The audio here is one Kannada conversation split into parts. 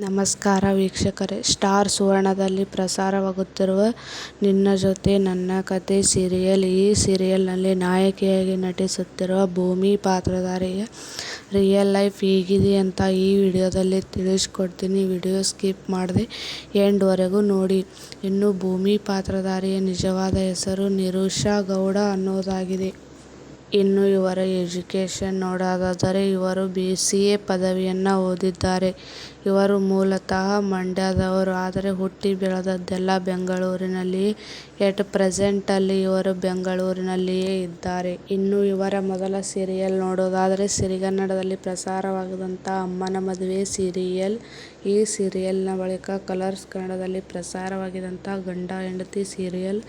ನಮಸ್ಕಾರ ವೀಕ್ಷಕರೇ, ಸ್ಟಾರ್ ಸುವರ್ಣದಲ್ಲಿ ಪ್ರಸಾರವಾಗುತ್ತಿರುವ ನಿನ್ನ ಜೊತೆ ನನ್ನ ಕತೆ ಸೀರಿಯಲ್. ಈ ಸೀರಿಯಲ್ನಲ್ಲಿ ನಾಯಕಿಯಾಗಿ ನಟಿಸುತ್ತಿರುವ ಭೂಮಿ ಪಾತ್ರಧಾರಿಯ ರಿಯಲ್ ಲೈಫ್ ಹೇಗಿದೆ ಅಂತ ಈ ವಿಡಿಯೋದಲ್ಲಿ ತಿಳಿಸ್ಕೊಡ್ತೀನಿ. ವಿಡಿಯೋ ಸ್ಕಿಪ್ ಮಾಡದೆ ಎಂಡ್ ವರೆಗೂ ನೋಡಿ. ಇನ್ನು ಭೂಮಿ ಪಾತ್ರಧಾರಿಯ ನಿಜವಾದ ಹೆಸರು ನಿರುಷಾ ಗೌಡ ಅನ್ನೋದಾಗಿದೆ. ಇನ್ನು ಇವರ ಎಜುಕೇಷನ್ ನೋಡೋದಾದರೆ ಇವರು BCA ಪದವಿಯನ್ನು ಓದಿದ್ದಾರೆ. ಇವರು ಮೂಲತಃ ಮಂಡ್ಯದವರು, ಆದರೆ ಹುಟ್ಟಿ ಬೆಳೆದದ್ದೆಲ್ಲ ಬೆಂಗಳೂರಿನಲ್ಲಿಯೇ. ಎಟ್ ಪ್ರೆಸೆಂಟಲ್ಲಿ ಇವರು ಬೆಂಗಳೂರಿನಲ್ಲಿಯೇ ಇದ್ದಾರೆ. ಇನ್ನು ಇವರ ಮೊದಲ ಸೀರಿಯಲ್ ನೋಡೋದಾದರೆ ಸಿರಿಗನ್ನಡದಲ್ಲಿ ಪ್ರಸಾರವಾದಂಥ ಅಮ್ಮನ ಮದುವೆ ಸೀರಿಯಲ್. ಈ ಸೀರಿಯಲ್ನ ಬಳಿಕ ಕಲರ್ಸ್ ಕನ್ನಡದಲ್ಲಿ ಪ್ರಸಾರವಾಗಿದ್ದಂಥ ಗಂಡ ಹೆಂಡತಿ ಸೀರಿಯಲ್.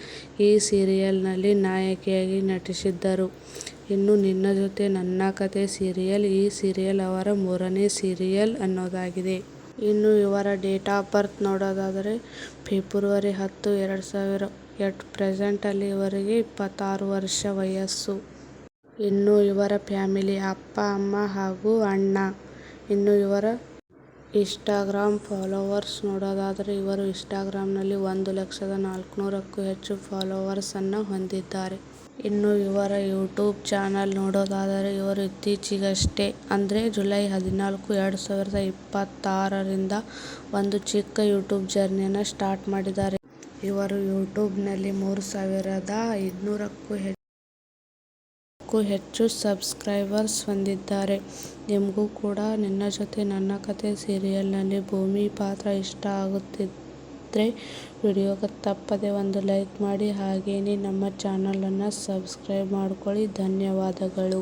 ಈ ಸೀರಿಯಲ್ನಲ್ಲಿ ನಾಯಕಿಯಾಗಿ ನಟಿಸಿದ್ದರು. ಇನ್ನು ನಿನ್ನ ಜೊತೆ ನನ್ನ ಕತೆ ಸೀರಿಯಲ್. ಈ ಸೀರಿಯಲ್ ಅವರ 3ನೇ ಸೀರಿಯಲ್ ಅನ್ನೋದಾಗಿದೆ. ಇನ್ನು ಇವರ ಡೇಟ್ ಆಫ್ ಬರ್ತ್ ನೋಡೋದಾದರೆ ಫೆಬ್ರವರಿ 10, 2000. ಎಟ್ ಪ್ರೆಸೆಂಟಲ್ಲಿ ಇವರಿಗೆ 26 ವರ್ಷ ವಯಸ್ಸು. ಇನ್ನು ಇವರ ಫ್ಯಾಮಿಲಿ ಅಪ್ಪ, ಅಮ್ಮ ಹಾಗೂ ಅಣ್ಣ. ಇನ್ನು ಇವರ ಇನ್ಸ್ಟಾಗ್ರಾಮ್ ಫಾಲೋವರ್ಸ್ ನೋಡೋದಾದರೆ ಇವರು ಇನ್ಸ್ಟಾಗ್ರಾಮ್ನಲ್ಲಿ 1,400,000ಕ್ಕೂ ಹೆಚ್ಚು ಫಾಲೋವರ್ಸನ್ನು ಹೊಂದಿದ್ದಾರೆ. ಇನ್ನು ಇವರ ಯೂಟ್ಯೂಬ್ ಚಾನಲ್ ನೋಡೋದಾದರೆ ಇವರು ಇತ್ತೀಚೆಗಷ್ಟೇ ಅಂದರೆ ಜುಲೈ 14, 2026ರಿಂದ ಒಂದು ಚಿಕ್ಕ ಯೂಟ್ಯೂಬ್ ಜರ್ನಿಯನ್ನು ಸ್ಟಾರ್ಟ್ ಮಾಡಿದ್ದಾರೆ. ಇವರು ಯೂಟ್ಯೂಬ್ನಲ್ಲಿ 3,500ಕ್ಕೂ ಹೆಚ್ಚು ಸಬ್ಸ್ಕ್ರೈಬರ್ಸ್ ಹೊಂದಿದ್ದಾರೆ. ನಿಮಗೂ ಕೂಡ ನಿನ್ನ ಜೊತೆ ನನ್ನ ಕತೆ ಸೀರಿಯಲ್ನಲ್ಲಿ ಭೂಮಿ ಪಾತ್ರ ಇಷ್ಟ ಆಗುತ್ತಿದ್ದರೆ ವಿಡಿಯೋಗೆ ತಪ್ಪದೆ ಒಂದು ಲೈಕ್ ಮಾಡಿ, ಹಾಗೆಯೇ ನಮ್ಮ ಚಾನಲನ್ನು ಸಬ್ಸ್ಕ್ರೈಬ್ ಮಾಡ್ಕೊಳ್ಳಿ. ಧನ್ಯವಾದಗಳು.